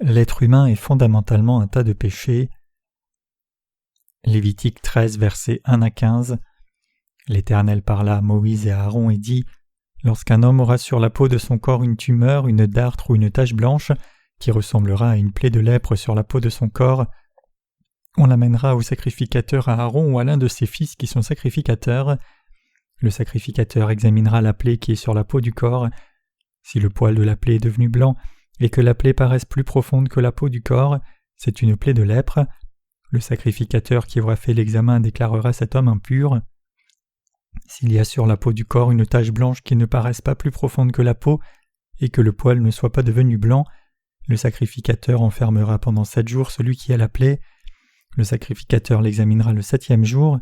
L'être humain est fondamentalement un tas de péchés. Lévitique 13, versets 1 à 15. L'Éternel parla à Moïse et à Aaron et dit : Lorsqu'un homme aura sur la peau de son corps une tumeur, une dartre ou une tache blanche, qui ressemblera à une plaie de lèpre sur la peau de son corps, on l'amènera au sacrificateur à Aaron ou à l'un de ses fils qui sont sacrificateurs. Le sacrificateur examinera la plaie qui est sur la peau du corps. Si le poil de la plaie est devenu blanc et que la plaie paraisse plus profonde que la peau du corps, c'est une plaie de lèpre. Le sacrificateur qui aura fait l'examen déclarera cet homme impur. S'il y a sur la peau du corps une tache blanche qui ne paraisse pas plus profonde que la peau et que le poil ne soit pas devenu blanc, le sacrificateur enfermera pendant 7 jours celui qui a la plaie. Le sacrificateur l'examinera le 7e jour.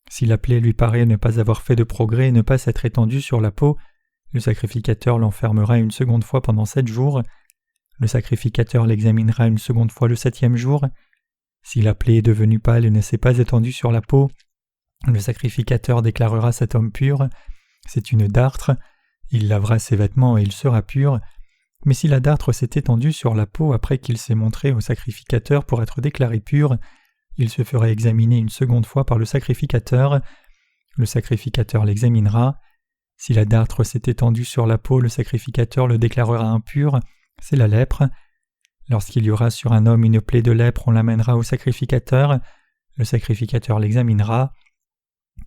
Si la plaie lui paraît ne pas avoir fait de progrès et ne pas s'être étendue sur la peau, le sacrificateur l'enfermera une seconde fois pendant 7 jours. Le sacrificateur l'examinera une seconde fois le 7e jour. Si la plaie est devenue pâle et ne s'est pas étendue sur la peau, le sacrificateur déclarera cet homme pur. C'est une dartre. Il lavera ses vêtements et il sera pur. Mais si la dartre s'est étendue sur la peau après qu'il s'est montré au sacrificateur pour être déclaré pur, il se fera examiner une seconde fois par le sacrificateur. Le sacrificateur l'examinera. Si la dartre s'est étendue sur la peau, le sacrificateur le déclarera impur. C'est la lèpre. Lorsqu'il y aura sur un homme une plaie de lèpre, on l'amènera au sacrificateur. Le sacrificateur l'examinera.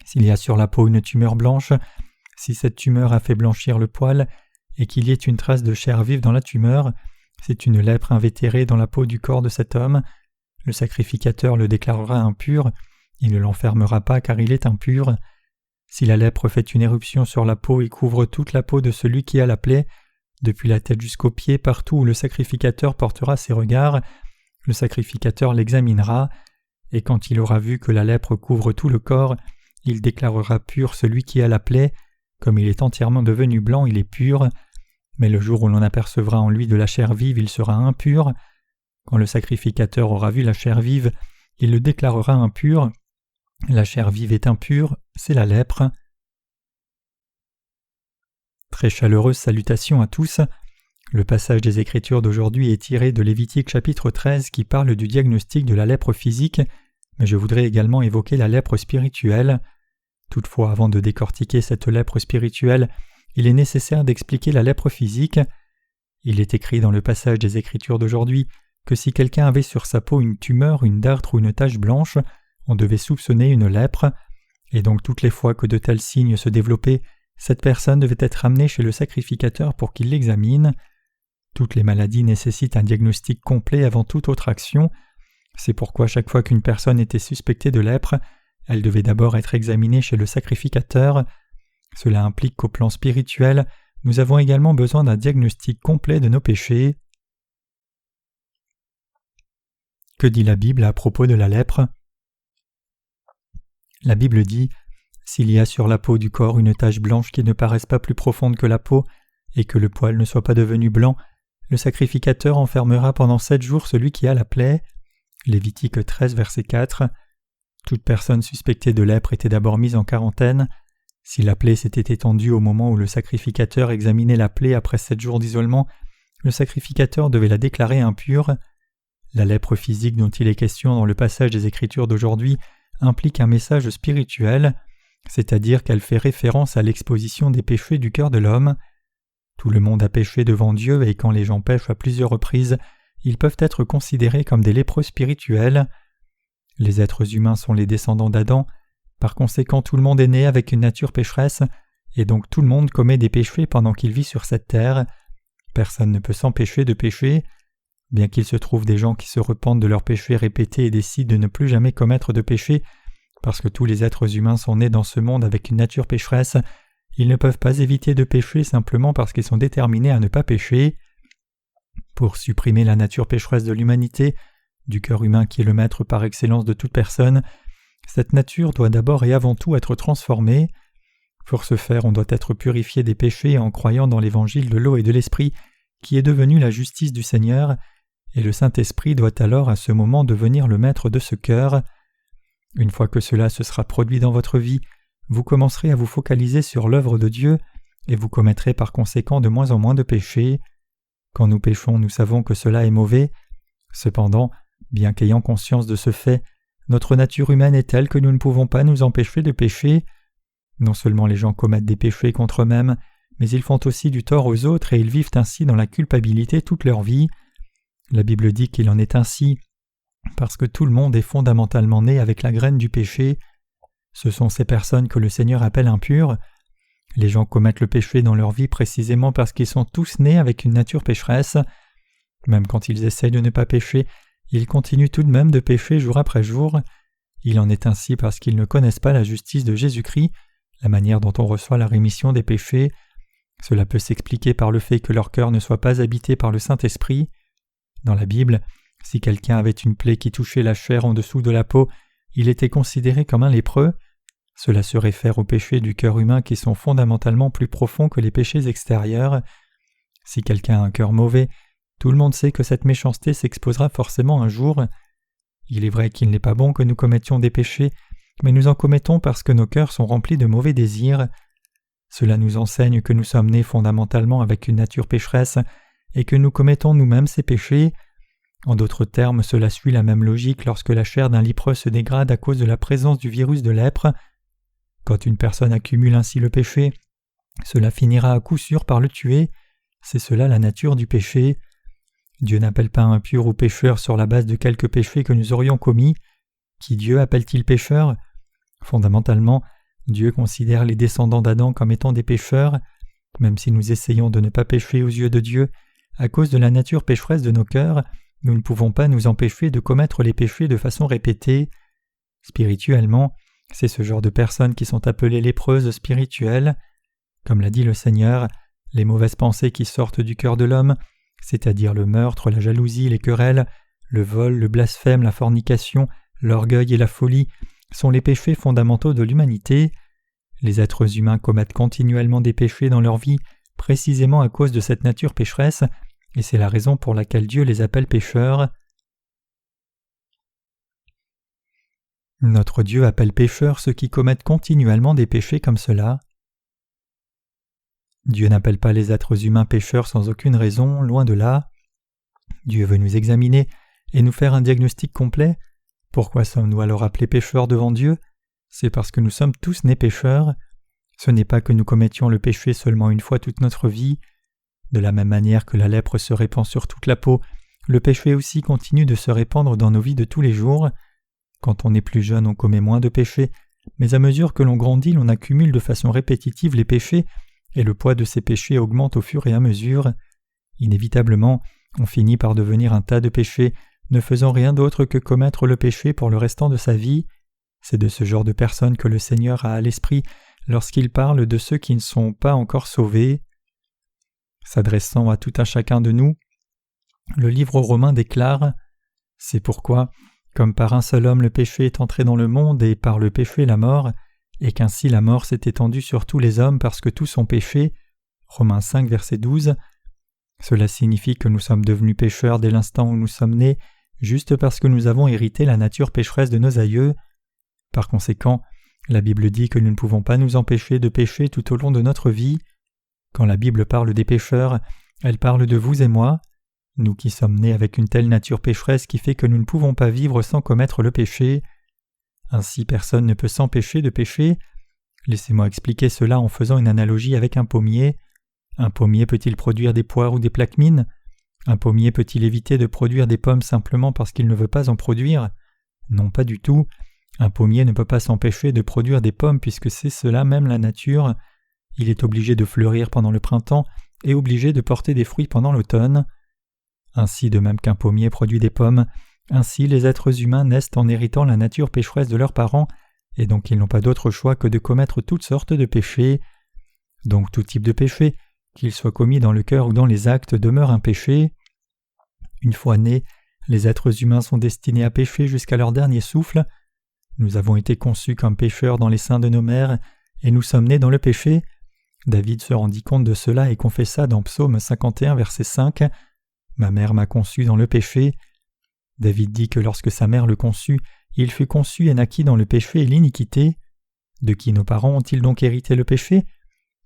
S'il y a sur la peau une tumeur blanche, si cette tumeur a fait blanchir le poil et qu'il y ait une trace de chair vive dans la tumeur, c'est une lèpre invétérée dans la peau du corps de cet homme. Le sacrificateur le déclarera impur. Il ne l'enfermera pas car il est impur. Si la lèpre fait une éruption sur la peau et couvre toute la peau de celui qui a la plaie, depuis la tête jusqu'aux pieds, partout où le sacrificateur portera ses regards, le sacrificateur l'examinera, et quand il aura vu que la lèpre couvre tout le corps, il déclarera pur celui qui a la plaie. Comme il est entièrement devenu blanc, il est pur. Mais le jour où l'on apercevra en lui de la chair vive, il sera impur. Quand le sacrificateur aura vu la chair vive, il le déclarera impur. La chair vive est impure, c'est la lèpre. Très chaleureuse salutation à tous. Le passage des Écritures d'aujourd'hui est tiré de Lévitique chapitre 13 qui parle du diagnostic de la lèpre physique, mais je voudrais également évoquer la lèpre spirituelle. Toutefois, avant de décortiquer cette lèpre spirituelle, il est nécessaire d'expliquer la lèpre physique. Il est écrit dans le passage des Écritures d'aujourd'hui que si quelqu'un avait sur sa peau une tumeur, une dartre ou une tache blanche, on devait soupçonner une lèpre, et donc toutes les fois que de tels signes se développaient, cette personne devait être amenée chez le sacrificateur pour qu'il l'examine. Toutes les maladies nécessitent un diagnostic complet avant toute autre action. C'est pourquoi chaque fois qu'une personne était suspectée de lèpre, elle devait d'abord être examinée chez le sacrificateur. Cela implique qu'au plan spirituel, nous avons également besoin d'un diagnostic complet de nos péchés. Que dit la Bible à propos de la lèpre ? La Bible dit : s'il y a sur la peau du corps une tache blanche qui ne paraisse pas plus profonde que la peau, et que le poil ne soit pas devenu blanc, le sacrificateur enfermera pendant 7 jours celui qui a la plaie. Lévitique 13, verset 4. Toute personne suspectée de lèpre était d'abord mise en quarantaine. Si la plaie s'était étendue au moment où le sacrificateur examinait la plaie après 7 jours d'isolement, le sacrificateur devait la déclarer impure. La lèpre physique dont il est question dans le passage des Écritures d'aujourd'hui implique un message spirituel, c'est-à-dire qu'elle fait référence à l'exposition des péchés du cœur de l'homme. Tout le monde a péché devant Dieu et quand les gens pêchent à plusieurs reprises, ils peuvent être considérés comme des lépreux spirituels. Les êtres humains sont les descendants d'Adam, par conséquent tout le monde est né avec une nature pécheresse, et donc tout le monde commet des péchés pendant qu'il vit sur cette terre. Personne ne peut s'empêcher de pécher. Bien qu'il se trouve des gens qui se repentent de leurs péchés répétés et décident de ne plus jamais commettre de péché, parce que tous les êtres humains sont nés dans ce monde avec une nature pécheresse, ils ne peuvent pas éviter de pécher simplement parce qu'ils sont déterminés à ne pas pécher. Pour supprimer la nature pécheresse de l'humanité, du cœur humain qui est le maître par excellence de toute personne, cette nature doit d'abord et avant tout être transformée. Pour ce faire, on doit être purifié des péchés en croyant dans l'évangile de l'eau et de l'esprit, qui est devenu la justice du Seigneur, et le Saint-Esprit doit alors à ce moment devenir le maître de ce cœur. Une fois que cela se sera produit dans votre vie, vous commencerez à vous focaliser sur l'œuvre de Dieu, et vous commettrez par conséquent de moins en moins de péchés. Quand nous péchons, nous savons que cela est mauvais. Cependant, bien qu'ayant conscience de ce fait, notre nature humaine est telle que nous ne pouvons pas nous empêcher de pécher. Non seulement les gens commettent des péchés contre eux-mêmes, mais ils font aussi du tort aux autres et ils vivent ainsi dans la culpabilité toute leur vie. La Bible dit qu'il en est ainsi parce que tout le monde est fondamentalement né avec la graine du péché. Ce sont ces personnes que le Seigneur appelle impures. Les gens commettent le péché dans leur vie précisément parce qu'ils sont tous nés avec une nature pécheresse. Même quand ils essayent de ne pas pécher, ils continuent tout de même de pécher jour après jour. Il en est ainsi parce qu'ils ne connaissent pas la justice de Jésus-Christ, la manière dont on reçoit la rémission des péchés. Cela peut s'expliquer par le fait que leur cœur ne soit pas habité par le Saint-Esprit. Dans la Bible, si quelqu'un avait une plaie qui touchait la chair en dessous de la peau, il était considéré comme un lépreux. Cela se réfère aux péchés du cœur humain qui sont fondamentalement plus profonds que les péchés extérieurs. Si quelqu'un a un cœur mauvais, tout le monde sait que cette méchanceté s'exposera forcément un jour. Il est vrai qu'il n'est pas bon que nous commettions des péchés, mais nous en commettons parce que nos cœurs sont remplis de mauvais désirs. Cela nous enseigne que nous sommes nés fondamentalement avec une nature pécheresse et que nous commettons nous-mêmes ces péchés. En d'autres termes, cela suit la même logique lorsque la chair d'un lépreux se dégrade à cause de la présence du virus de lèpre. Quand une personne accumule ainsi le péché, cela finira à coup sûr par le tuer. C'est cela la nature du péché. Dieu n'appelle pas impur ou pécheur sur la base de quelques péchés que nous aurions commis. Qui Dieu appelle-t-il pécheur ? Fondamentalement, Dieu considère les descendants d'Adam comme étant des pécheurs. Même si nous essayons de ne pas pécher aux yeux de Dieu, à cause de la nature pécheresse de nos cœurs, nous ne pouvons pas nous empêcher de commettre les péchés de façon répétée. Spirituellement, c'est ce genre de personnes qui sont appelées lépreuses spirituelles. Comme l'a dit le Seigneur, les mauvaises pensées qui sortent du cœur de l'homme, c'est-à-dire le meurtre, la jalousie, les querelles, le vol, le blasphème, la fornication, l'orgueil et la folie, sont les péchés fondamentaux de l'humanité. Les êtres humains commettent continuellement des péchés dans leur vie, précisément à cause de cette nature pécheresse, et c'est la raison pour laquelle Dieu les appelle pécheurs. Notre Dieu appelle pécheurs ceux qui commettent continuellement des péchés comme cela. Dieu n'appelle pas les êtres humains pécheurs sans aucune raison, loin de là. Dieu veut nous examiner et nous faire un diagnostic complet. Pourquoi sommes-nous alors appelés pécheurs devant Dieu ? C'est parce que nous sommes tous nés pécheurs. Ce n'est pas que nous commettions le péché seulement une fois toute notre vie. De la même manière que la lèpre se répand sur toute la peau, le péché aussi continue de se répandre dans nos vies de tous les jours. Quand on est plus jeune, on commet moins de péchés, mais à mesure que l'on grandit, l'on accumule de façon répétitive les péchés, et le poids de ces péchés augmente au fur et à mesure. Inévitablement, on finit par devenir un tas de péchés, ne faisant rien d'autre que commettre le péché pour le restant de sa vie. C'est de ce genre de personnes que le Seigneur a à l'esprit lorsqu'il parle de ceux qui ne sont pas encore sauvés. S'adressant à tout un chacun de nous, le livre aux Romains déclare « C'est pourquoi, comme par un seul homme le péché est entré dans le monde et par le péché la mort, et qu'ainsi la mort s'est étendue sur tous les hommes parce que tous ont péché. » Romains 5, verset 12. Cela signifie que nous sommes devenus pécheurs dès l'instant où nous sommes nés, juste parce que nous avons hérité la nature pécheresse de nos aïeux. Par conséquent, la Bible dit que nous ne pouvons pas nous empêcher de pécher tout au long de notre vie. Quand la Bible parle des pécheurs, elle parle de vous et moi. Nous qui sommes nés avec une telle nature pécheresse qui fait que nous ne pouvons pas vivre sans commettre le péché. Ainsi personne ne peut s'empêcher de pécher. Laissez-moi expliquer cela en faisant une analogie avec un pommier. Un pommier peut-il produire des poires ou des plaquemines ? Un pommier peut-il éviter de produire des pommes simplement parce qu'il ne veut pas en produire ? Non, pas du tout. Un pommier ne peut pas s'empêcher de produire des pommes puisque c'est cela même la nature. Il est obligé de fleurir pendant le printemps et obligé de porter des fruits pendant l'automne. Ainsi, de même qu'un pommier produit des pommes, ainsi les êtres humains naissent en héritant la nature pécheresse de leurs parents, et donc ils n'ont pas d'autre choix que de commettre toutes sortes de péchés. Donc tout type de péché, qu'il soit commis dans le cœur ou dans les actes, demeure un péché. Une fois nés, les êtres humains sont destinés à pécher jusqu'à leur dernier souffle. Nous avons été conçus comme pécheurs dans les seins de nos mères, et nous sommes nés dans le péché. David se rendit compte de cela et confessa dans Psaume 51, verset 5 « Ma mère m'a conçu dans le péché ». David dit que lorsque sa mère le conçut, il fut conçu et naquit dans le péché et l'iniquité. De qui nos parents ont-ils donc hérité le péché ?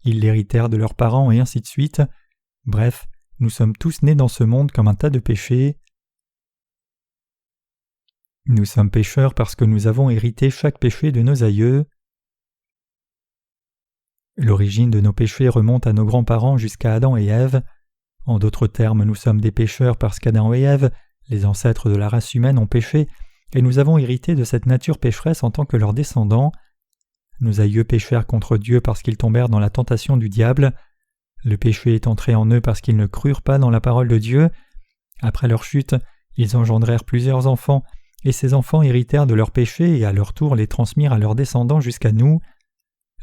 Ils l'héritèrent de leurs parents et ainsi de suite. Bref, nous sommes tous nés dans ce monde comme un tas de péchés. Nous sommes pécheurs parce que nous avons hérité chaque péché de nos aïeux. L'origine de nos péchés remonte à nos grands-parents jusqu'à Adam et Ève. En d'autres termes, nous sommes des pécheurs parce qu'Adam et Ève, les ancêtres de la race humaine, ont péché, et nous avons hérité de cette nature pécheresse en tant que leurs descendants. Nos aïeux péchèrent contre Dieu parce qu'ils tombèrent dans la tentation du diable. Le péché est entré en eux parce qu'ils ne crurent pas dans la parole de Dieu. Après leur chute, ils engendrèrent plusieurs enfants, et ces enfants héritèrent de leurs péchés et à leur tour les transmirent à leurs descendants jusqu'à nous.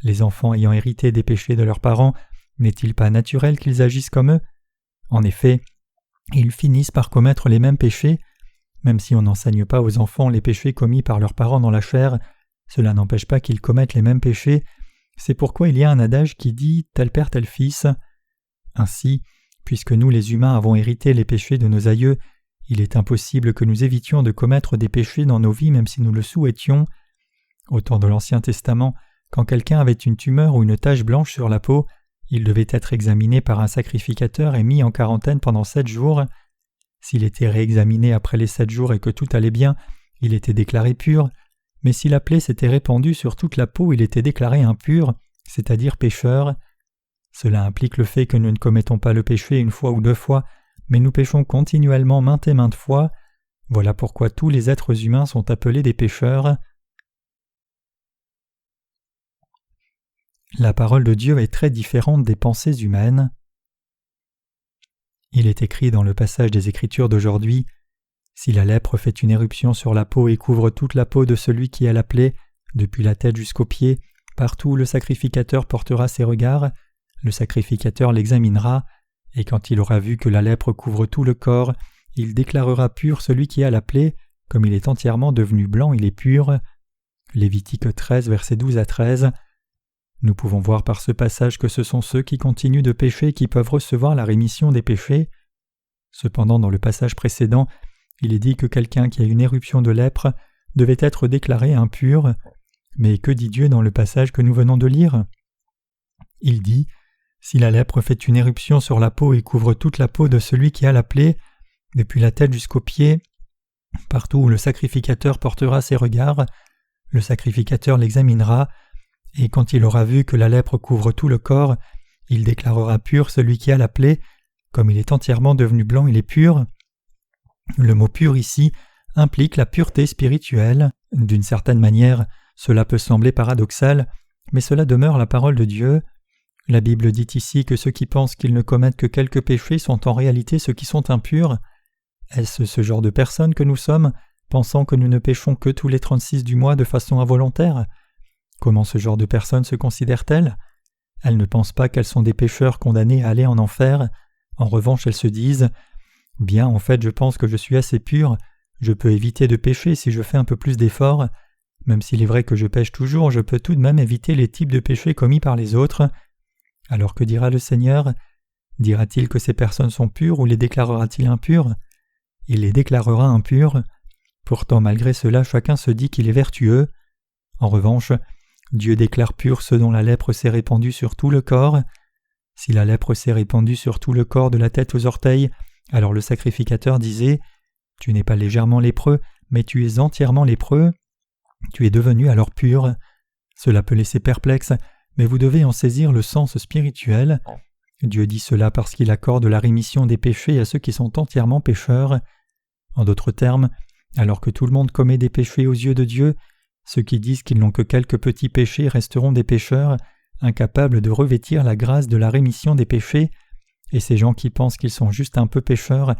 Les enfants ayant hérité des péchés de leurs parents, n'est-il pas naturel qu'ils agissent comme eux ? En effet, ils finissent par commettre les mêmes péchés. Même si on n'enseigne pas aux enfants les péchés commis par leurs parents dans la chair, cela n'empêche pas qu'ils commettent les mêmes péchés. C'est pourquoi il y a un adage qui dit « tel père, tel fils ». Ainsi, puisque nous les humains avons hérité les péchés de nos aïeux, il est impossible que nous évitions de commettre des péchés dans nos vies même si nous le souhaitions. Au temps de l'Ancien Testament, quand quelqu'un avait une tumeur ou une tache blanche sur la peau, il devait être examiné par un sacrificateur et mis en quarantaine pendant 7 jours. S'il était réexaminé après les 7 jours et que tout allait bien, il était déclaré pur, mais si la plaie s'était répandue sur toute la peau, il était déclaré impur, c'est-à-dire pécheur. Cela implique le fait que nous ne commettons pas le péché une fois ou 2 fois, mais nous péchons continuellement maintes et maintes fois. Voilà pourquoi tous les êtres humains sont appelés des pécheurs. La parole de Dieu est très différente des pensées humaines. Il est écrit dans le passage des Écritures d'aujourd'hui « Si la lèpre fait une éruption sur la peau et couvre toute la peau de celui qui a la plaie, depuis la tête jusqu'aux pieds, partout où le sacrificateur portera ses regards, le sacrificateur l'examinera, et quand il aura vu que la lèpre couvre tout le corps, il déclarera pur celui qui a la plaie, comme il est entièrement devenu blanc, il est pur. » Lévitique 13, versets 12 à 13. Nous pouvons voir par ce passage que ce sont ceux qui continuent de pécher qui peuvent recevoir la rémission des péchés. Cependant, dans le passage précédent, il est dit que quelqu'un qui a une éruption de lèpre devait être déclaré impur. Mais que dit Dieu dans le passage que nous venons de lire ? Il dit « Si la lèpre fait une éruption sur la peau et couvre toute la peau de celui qui a la plaie, depuis la tête jusqu'aux pieds, partout où le sacrificateur portera ses regards, le sacrificateur l'examinera, et quand il aura vu que la lèpre couvre tout le corps, il déclarera pur celui qui a la plaie, comme il est entièrement devenu blanc, il est pur. » Le mot « pur » ici implique la pureté spirituelle. D'une certaine manière, cela peut sembler paradoxal, mais cela demeure la parole de Dieu. La Bible dit ici que ceux qui pensent qu'ils ne commettent que quelques péchés sont en réalité ceux qui sont impurs. Est-ce ce genre de personnes que nous sommes, pensant que nous ne péchons que tous les 36 du mois de façon involontaire ? Comment ce genre de personnes se considèrent-elles ? Elles ne pensent pas qu'elles sont des pécheurs condamnés à aller en enfer. En revanche, elles se disent « Bien, en fait, je pense que je suis assez pur, je peux éviter de pécher si je fais un peu plus d'efforts. Même s'il est vrai que je pêche toujours, je peux tout de même éviter les types de péchés commis par les autres. » Alors que dira le Seigneur ? Dira-t-il que ces personnes sont pures ou les déclarera-t-il impures ? Il les déclarera impures. Pourtant, malgré cela, chacun se dit qu'il est vertueux. En revanche, Dieu déclare pur ceux dont la lèpre s'est répandue sur tout le corps. Si la lèpre s'est répandue sur tout le corps de la tête aux orteils, alors le sacrificateur disait « Tu n'es pas légèrement lépreux, mais tu es entièrement lépreux. Tu es devenu alors pur. » Cela peut laisser perplexe, mais vous devez en saisir le sens spirituel. Dieu dit cela parce qu'il accorde la rémission des péchés à ceux qui sont entièrement pécheurs. En d'autres termes, alors que tout le monde commet des péchés aux yeux de Dieu, ceux qui disent qu'ils n'ont que quelques petits péchés resteront des pécheurs, incapables de revêtir la grâce de la rémission des péchés, et ces gens qui pensent qu'ils sont juste un peu pécheurs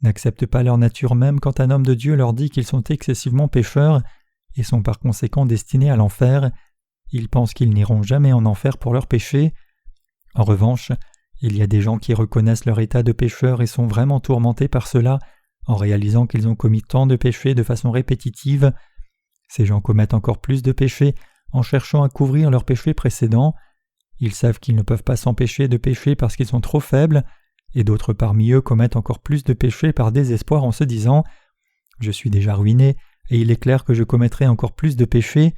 n'acceptent pas leur nature même quand un homme de Dieu leur dit qu'ils sont excessivement pécheurs et sont par conséquent destinés à l'enfer. Ils pensent qu'ils n'iront jamais en enfer pour leurs péchés. En revanche, il y a des gens qui reconnaissent leur état de pécheur et sont vraiment tourmentés par cela en réalisant qu'ils ont commis tant de péchés de façon répétitive. Ces gens commettent encore plus de péchés en cherchant à couvrir leurs péchés précédents. Ils savent qu'ils ne peuvent pas s'empêcher de pécher parce qu'ils sont trop faibles, et d'autres parmi eux commettent encore plus de péchés par désespoir en se disant « Je suis déjà ruiné, et il est clair que je commettrai encore plus de péchés. »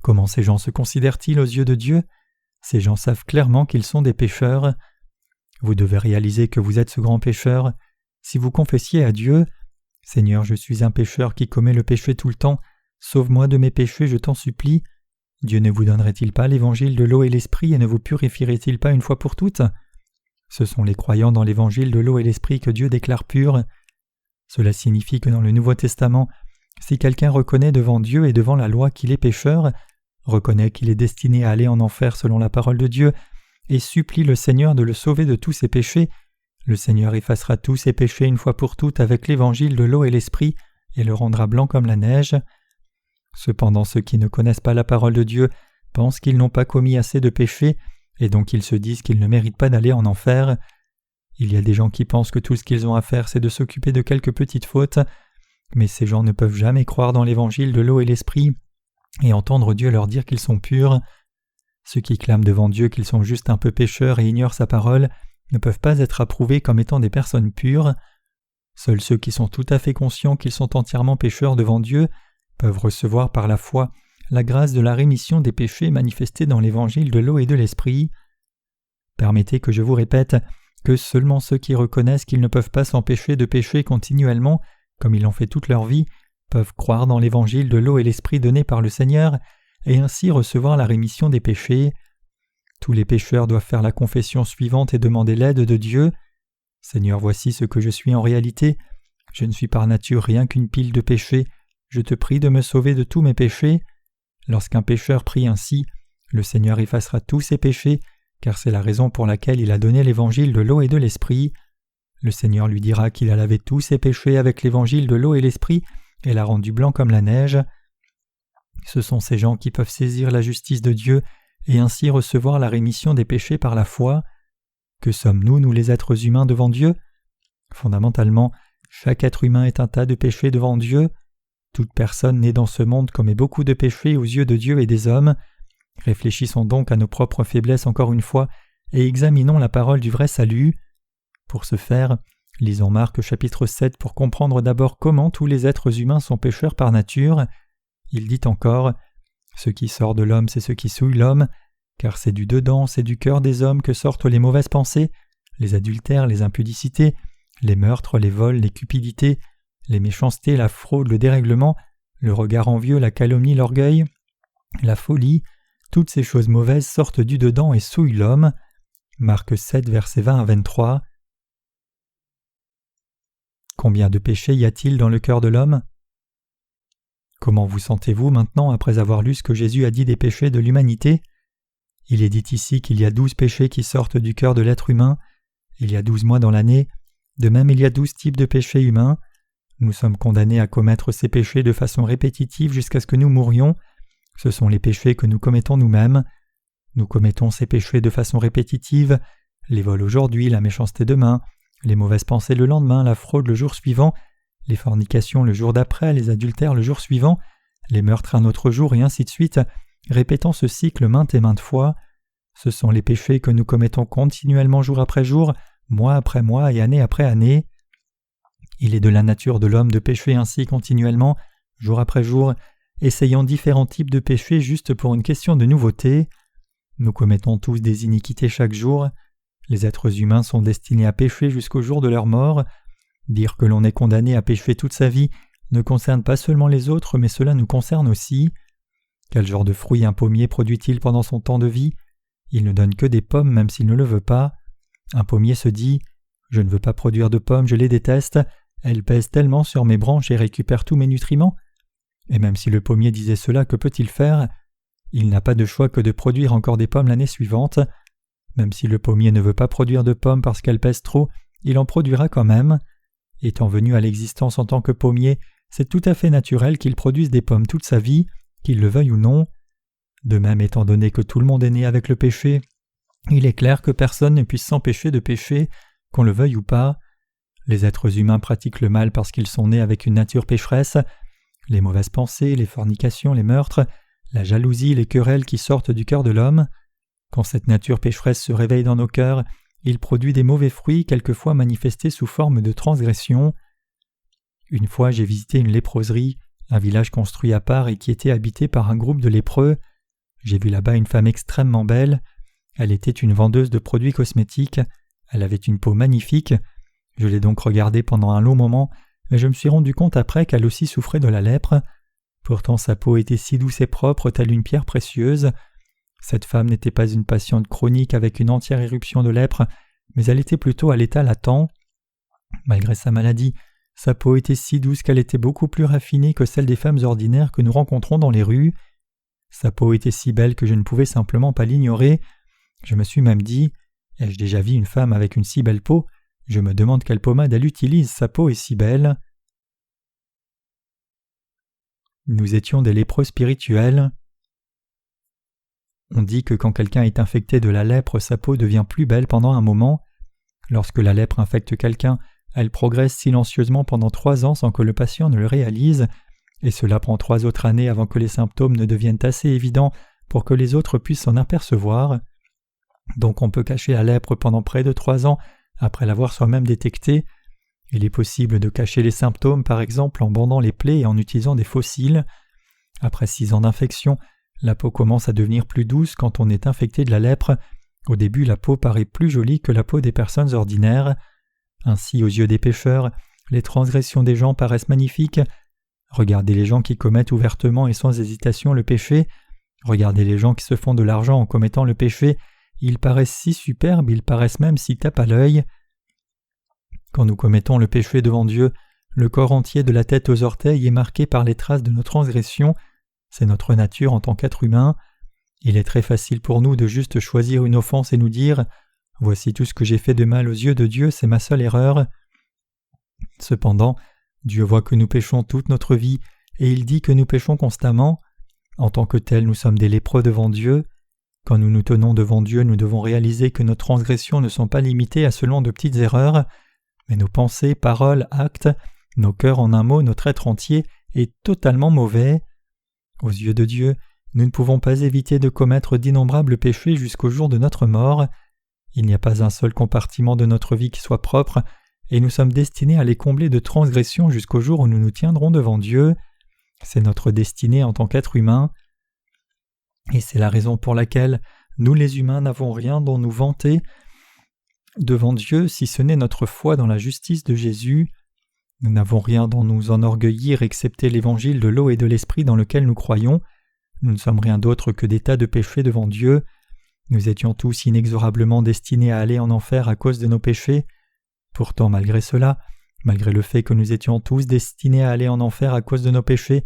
Comment ces gens se considèrent-ils aux yeux de Dieu ? Ces gens savent clairement qu'ils sont des pécheurs. Vous devez réaliser que vous êtes ce grand pécheur. Si vous confessiez à Dieu « Seigneur, je suis un pécheur qui commet le péché tout le temps, sauve-moi de mes péchés, je t'en supplie », Dieu ne vous donnerait-il pas l'évangile de l'eau et l'esprit et ne vous purifierait-il pas une fois pour toutes ? Ce sont les croyants dans l'évangile de l'eau et l'esprit que Dieu déclare purs. Cela signifie que dans le Nouveau Testament, si quelqu'un reconnaît devant Dieu et devant la loi qu'il est pécheur, reconnaît qu'il est destiné à aller en enfer selon la parole de Dieu, et supplie le Seigneur de le sauver de tous ses péchés, le Seigneur effacera tous ses péchés une fois pour toutes avec l'évangile de l'eau et l'esprit et le rendra blanc comme la neige. Cependant, ceux qui ne connaissent pas la parole de Dieu pensent qu'ils n'ont pas commis assez de péchés et donc ils se disent qu'ils ne méritent pas d'aller en enfer. Il y a des gens qui pensent que tout ce qu'ils ont à faire c'est de s'occuper de quelques petites fautes, mais ces gens ne peuvent jamais croire dans l'évangile de l'eau et l'esprit et entendre Dieu leur dire qu'ils sont purs. Ceux qui clament devant Dieu qu'ils sont juste un peu pécheurs et ignorent sa parole ne peuvent pas être approuvés comme étant des personnes pures. Seuls ceux qui sont tout à fait conscients qu'ils sont entièrement pécheurs devant Dieu peuvent recevoir par la foi la grâce de la rémission des péchés manifestée dans l'évangile de l'eau et de l'esprit. Permettez que je vous répète que seulement ceux qui reconnaissent qu'ils ne peuvent pas s'empêcher de pécher continuellement, comme ils l'ont fait toute leur vie, peuvent croire dans l'évangile de l'eau et l'esprit donné par le Seigneur et ainsi recevoir la rémission des péchés. Tous les pécheurs doivent faire la confession suivante et demander l'aide de Dieu. « Seigneur, voici ce que je suis en réalité. Je ne suis par nature rien qu'une pile de péchés. Je te prie de me sauver de tous mes péchés. » Lorsqu'un pécheur prie ainsi, le Seigneur effacera tous ses péchés, car c'est la raison pour laquelle il a donné l'évangile de l'eau et de l'esprit. Le Seigneur lui dira qu'il a lavé tous ses péchés avec l'évangile de l'eau et l'esprit et l'a rendu blanc comme la neige. Ce sont ces gens qui peuvent saisir la justice de Dieu et ainsi recevoir la rémission des péchés par la foi. Que sommes-nous, nous les êtres humains, devant Dieu ? Fondamentalement, chaque être humain est un tas de péchés devant Dieu. Toute personne née dans ce monde commet beaucoup de péchés aux yeux de Dieu et des hommes. Réfléchissons donc à nos propres faiblesses encore une fois et examinons la parole du vrai salut. Pour ce faire, lisons Marc chapitre 7 pour comprendre d'abord comment tous les êtres humains sont pécheurs par nature. Il dit encore « Ce qui sort de l'homme, c'est ce qui souille l'homme, car c'est du dedans, c'est du cœur des hommes que sortent les mauvaises pensées, les adultères, les impudicités, les meurtres, les vols, les cupidités, les méchancetés, la fraude, le dérèglement, le regard envieux, la calomnie, l'orgueil, la folie, toutes ces choses mauvaises sortent du dedans et souillent l'homme. » Marc 7, versets 20 à 23. Combien de péchés y a-t-il dans le cœur de l'homme ? Comment vous sentez-vous maintenant après avoir lu ce que Jésus a dit des péchés de l'humanité ? Il est dit ici qu'il y a 12 péchés qui sortent du cœur de l'être humain. Il y a 12 mois dans l'année. De même, il y a 12 types de péchés humains. Nous sommes condamnés à commettre ces péchés de façon répétitive jusqu'à ce que nous mourions. Ce sont les péchés que nous commettons nous-mêmes. Nous commettons ces péchés de façon répétitive, les vols aujourd'hui, la méchanceté demain, les mauvaises pensées le lendemain, la fraude le jour suivant, les fornications le jour d'après, les adultères le jour suivant, les meurtres un autre jour et ainsi de suite, répétant ce cycle maintes et maintes fois. Ce sont les péchés que nous commettons continuellement jour après jour, mois après mois et année après année. Il est de la nature de l'homme de pécher ainsi continuellement, jour après jour, essayant différents types de péchés juste pour une question de nouveauté. Nous commettons tous des iniquités chaque jour. Les êtres humains sont destinés à pécher jusqu'au jour de leur mort. Dire que l'on est condamné à pécher toute sa vie ne concerne pas seulement les autres, mais cela nous concerne aussi. Quel genre de fruits un pommier produit-il pendant son temps de vie ? Il ne donne que des pommes même s'il ne le veut pas. Un pommier se dit « Je ne veux pas produire de pommes, je les déteste, elles pèsent tellement sur mes branches et récupèrent tous mes nutriments. » Et même si le pommier disait cela, que peut-il faire ? Il n'a pas de choix que de produire encore des pommes l'année suivante. Même si le pommier ne veut pas produire de pommes parce qu'elles pèsent trop, il en produira quand même. Étant venu à l'existence en tant que pommier, c'est tout à fait naturel qu'il produise des pommes toute sa vie, qu'il le veuille ou non. De même, étant donné que tout le monde est né avec le péché, il est clair que personne ne puisse s'empêcher de pécher, qu'on le veuille ou pas. Les êtres humains pratiquent le mal parce qu'ils sont nés avec une nature pécheresse. Les mauvaises pensées, les fornications, les meurtres, la jalousie, les querelles qui sortent du cœur de l'homme. Quand cette nature pécheresse se réveille dans nos cœurs, il produit des mauvais fruits, quelquefois manifestés sous forme de transgression. Une fois, j'ai visité une léproserie, un village construit à part et qui était habité par un groupe de lépreux. J'ai vu là-bas une femme extrêmement belle. Elle était une vendeuse de produits cosmétiques. Elle avait une peau magnifique. Je l'ai donc regardée pendant un long moment, mais je me suis rendu compte après qu'elle aussi souffrait de la lèpre. Pourtant sa peau était si douce et propre, telle une pierre précieuse. Cette femme n'était pas une patiente chronique avec une entière éruption de lèpre, mais elle était plutôt à l'état latent. Malgré sa maladie, sa peau était si douce qu'elle était beaucoup plus raffinée que celle des femmes ordinaires que nous rencontrons dans les rues. Sa peau était si belle que je ne pouvais simplement pas l'ignorer. Je me suis même dit « Ai-je déjà vu une femme avec une si belle peau ? Je me demande quelle pommade elle utilise, sa peau est si belle. » Nous étions des lépreux spirituels. On dit que quand quelqu'un est infecté de la lèpre, sa peau devient plus belle pendant un moment. Lorsque la lèpre infecte quelqu'un, elle progresse silencieusement pendant 3 ans sans que le patient ne le réalise, et cela prend 3 autres années avant que les symptômes ne deviennent assez évidents pour que les autres puissent s'en apercevoir. Donc on peut cacher la lèpre pendant près de 3 ans après l'avoir soi-même détectée. Il est possible de cacher les symptômes par exemple en bandant les plaies et en utilisant des faux cils. Après 6 ans d'infection, la peau commence à devenir plus douce quand on est infecté de la lèpre. Au début, la peau paraît plus jolie que la peau des personnes ordinaires. Ainsi, aux yeux des pécheurs, les transgressions des gens paraissent magnifiques. Regardez les gens qui commettent ouvertement et sans hésitation le péché. Regardez les gens qui se font de l'argent en commettant le péché. Ils paraissent si superbes, ils paraissent même si tape à l'œil. Quand nous commettons le péché devant Dieu, le corps entier de la tête aux orteils est marqué par les traces de nos transgressions. C'est notre nature en tant qu'être humain. Il est très facile pour nous de juste choisir une offense et nous dire « Voici tout ce que j'ai fait de mal aux yeux de Dieu, c'est ma seule erreur. » Cependant, Dieu voit que nous péchons toute notre vie et il dit que nous péchons constamment. En tant que tels, nous sommes des lépreux devant Dieu. Quand nous nous tenons devant Dieu, nous devons réaliser que nos transgressions ne sont pas limitées à seulement de petites erreurs, mais nos pensées, paroles, actes, nos cœurs en un mot, notre être entier est totalement mauvais. Aux yeux de Dieu, nous ne pouvons pas éviter de commettre d'innombrables péchés jusqu'au jour de notre mort. Il n'y a pas un seul compartiment de notre vie qui soit propre, et nous sommes destinés à les combler de transgressions jusqu'au jour où nous nous tiendrons devant Dieu. C'est notre destinée en tant qu'être humain. Et c'est la raison pour laquelle nous les humains n'avons rien dont nous vanter devant Dieu si ce n'est notre foi dans la justice de Jésus. Nous n'avons rien dont nous enorgueillir excepté l'évangile de l'eau et de l'esprit dans lequel nous croyons. Nous ne sommes rien d'autre que des tas de péchés devant Dieu. Nous étions tous inexorablement destinés à aller en enfer à cause de nos péchés. Pourtant, malgré cela, malgré le fait que nous étions tous destinés à aller en enfer à cause de nos péchés,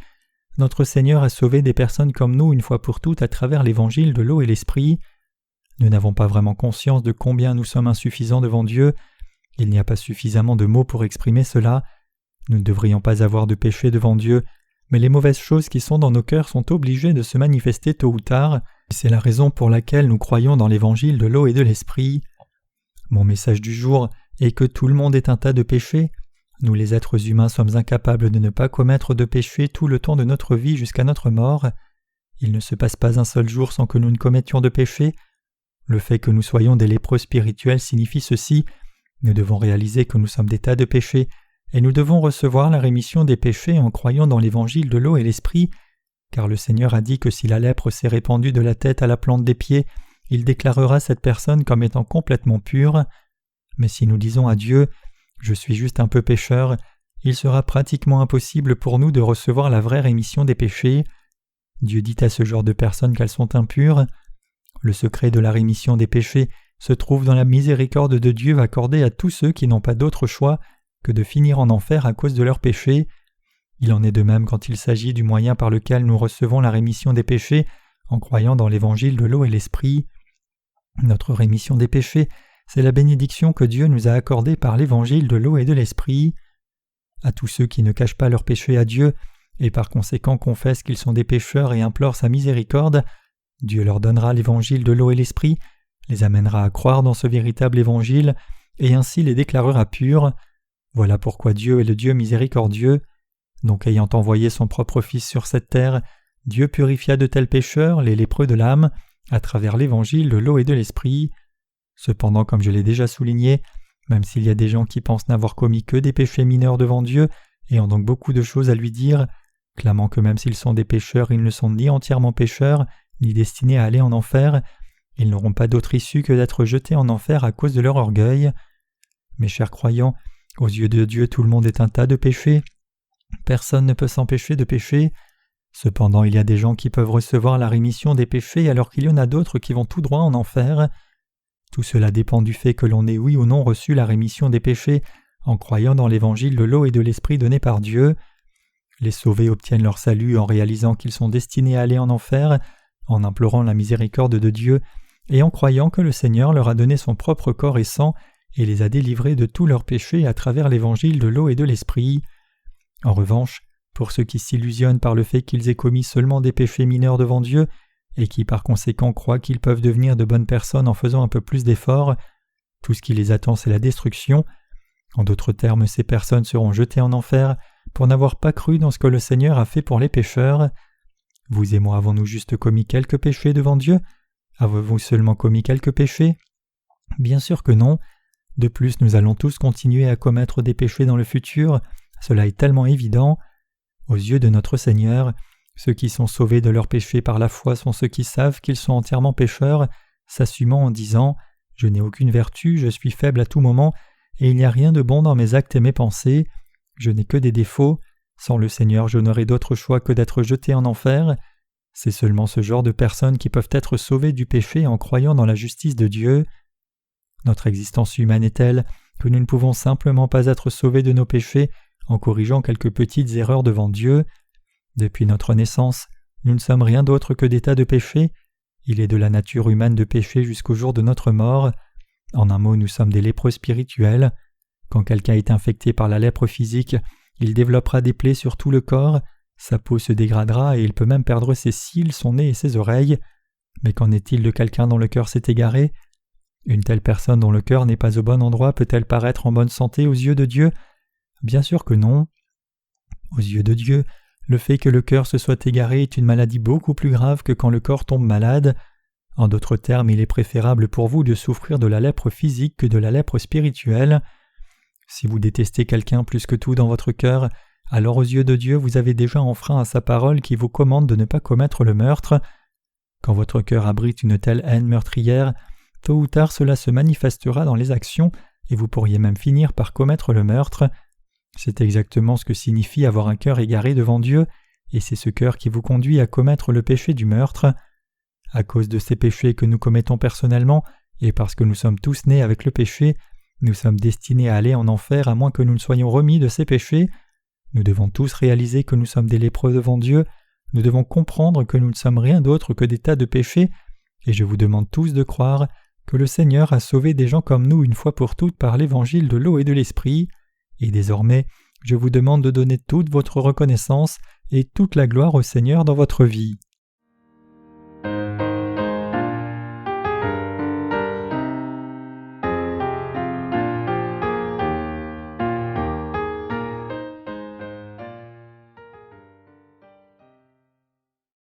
notre Seigneur a sauvé des personnes comme nous une fois pour toutes à travers l'évangile de l'eau et l'esprit. Nous n'avons pas vraiment conscience de combien nous sommes insuffisants devant Dieu. Il n'y a pas suffisamment de mots pour exprimer cela. Nous ne devrions pas avoir de péché devant Dieu, mais les mauvaises choses qui sont dans nos cœurs sont obligées de se manifester tôt ou tard. C'est la raison pour laquelle nous croyons dans l'évangile de l'eau et de l'esprit. Mon message du jour est que tout le monde est un tas de péchés. Nous les êtres humains sommes incapables de ne pas commettre de péché tout le temps de notre vie jusqu'à notre mort. Il ne se passe pas un seul jour sans que nous ne commettions de péché. Le fait que nous soyons des lépreux spirituels signifie ceci: nous devons réaliser que nous sommes des tas de péchés, et nous devons recevoir la rémission des péchés en croyant dans l'évangile de l'eau et l'esprit, car le Seigneur a dit que si la lèpre s'est répandue de la tête à la plante des pieds, il déclarera cette personne comme étant complètement pure. Mais si nous disons à Dieu « Je suis juste un peu pécheur », il sera pratiquement impossible pour nous de recevoir la vraie rémission des péchés. Dieu dit à ce genre de personnes qu'elles sont impures. Le secret de la rémission des péchés se trouve dans la miséricorde de Dieu accordée à tous ceux qui n'ont pas d'autre choix que de finir en enfer à cause de leurs péchés. Il en est de même quand il s'agit du moyen par lequel nous recevons la rémission des péchés en croyant dans l'évangile de l'eau et l'esprit. Notre rémission des péchés, c'est la bénédiction que Dieu nous a accordée par l'évangile de l'eau et de l'esprit. À tous ceux qui ne cachent pas leurs péchés à Dieu et par conséquent confessent qu'ils sont des pécheurs et implorent sa miséricorde, Dieu leur donnera l'évangile de l'eau et l'esprit, les amènera à croire dans ce véritable évangile et ainsi les déclarera purs. Voilà pourquoi Dieu est le Dieu miséricordieux. Donc ayant envoyé son propre Fils sur cette terre, Dieu purifia de tels pécheurs, les lépreux de l'âme, à travers l'évangile de l'eau et de l'esprit. Cependant, comme je l'ai déjà souligné, même s'il y a des gens qui pensent n'avoir commis que des péchés mineurs devant Dieu et ont donc beaucoup de choses à lui dire, clamant que même s'ils sont des pécheurs, ils ne sont ni entièrement pécheurs, ni destinés à aller en enfer, Ils n'auront pas d'autre issue que d'être jetés en enfer à cause de leur orgueil. Mes chers croyants, aux yeux de Dieu, tout le monde est un tas de péchés. Personne ne peut s'empêcher de pécher. Cependant, il y a des gens qui peuvent recevoir la rémission des péchés alors qu'il y en a d'autres qui vont tout droit en enfer. Tout cela dépend du fait que l'on ait oui ou non reçu la rémission des péchés en croyant dans l'évangile de l'eau et de l'esprit donné par Dieu. Les sauvés obtiennent leur salut en réalisant qu'ils sont destinés à aller en enfer, en implorant la miséricorde de Dieu et en croyant que le Seigneur leur a donné son propre corps et sang et les a délivrés de tous leurs péchés à travers l'évangile de l'eau et de l'esprit. En revanche, pour ceux qui s'illusionnent par le fait qu'ils aient commis seulement des péchés mineurs devant Dieu et qui par conséquent croient qu'ils peuvent devenir de bonnes personnes en faisant un peu plus d'efforts, tout ce qui les attend c'est la destruction. En d'autres termes, ces personnes seront jetées en enfer pour n'avoir pas cru dans ce que le Seigneur a fait pour les pécheurs. Vous et moi avons-nous juste commis quelques péchés devant Dieu? Avez-vous seulement commis quelques péchés? Bien sûr que non. De plus, nous allons tous continuer à commettre des péchés dans le futur. Cela est tellement évident. Aux yeux de notre Seigneur, ceux qui sont sauvés de leurs péchés par la foi sont ceux qui savent qu'ils sont entièrement pécheurs, s'assumant en disant « Je n'ai aucune vertu, je suis faible à tout moment, et il n'y a rien de bon dans mes actes et mes pensées. Je n'ai que des défauts. Sans le Seigneur, je n'aurai d'autre choix que d'être jeté en enfer. » C'est seulement ce genre de personnes qui peuvent être sauvées du péché en croyant dans la justice de Dieu. Notre existence humaine est telle que nous ne pouvons simplement pas être sauvés de nos péchés en corrigeant quelques petites erreurs devant Dieu. Depuis notre naissance, nous ne sommes rien d'autre que des tas de péchés. Il est de la nature humaine de pécher jusqu'au jour de notre mort. En un mot, nous sommes des lépreux spirituels. Quand quelqu'un est infecté par la lèpre physique, il développera des plaies sur tout le corps, sa peau se dégradera et il peut même perdre ses cils, son nez et ses oreilles. Mais qu'en est-il de quelqu'un dont le cœur s'est égaré? Une telle personne dont le cœur n'est pas au bon endroit peut-elle paraître en bonne santé aux yeux de Dieu? Bien sûr que non. Aux yeux de Dieu, le fait que le cœur se soit égaré est une maladie beaucoup plus grave que quand le corps tombe malade. En d'autres termes, il est préférable pour vous de souffrir de la lèpre physique que de la lèpre spirituelle. Si vous détestez quelqu'un plus que tout dans votre cœur, alors aux yeux de Dieu vous avez déjà enfreint à sa parole qui vous commande de ne pas commettre le meurtre. Quand votre cœur abrite une telle haine meurtrière, tôt ou tard cela se manifestera dans les actions et vous pourriez même finir par commettre le meurtre. C'est exactement ce que signifie avoir un cœur égaré devant Dieu, et c'est ce cœur qui vous conduit à commettre le péché du meurtre. À cause de ces péchés que nous commettons personnellement, et parce que nous sommes tous nés avec le péché, nous sommes destinés à aller en enfer à moins que nous ne soyons remis de ces péchés. Nous devons tous réaliser que nous sommes des lépreux devant Dieu, nous devons comprendre que nous ne sommes rien d'autre que des tas de péchés, et je vous demande tous de croire que le Seigneur a sauvé des gens comme nous une fois pour toutes par l'évangile de l'eau et de l'esprit. Et désormais, je vous demande de donner toute votre reconnaissance et toute la gloire au Seigneur dans votre vie.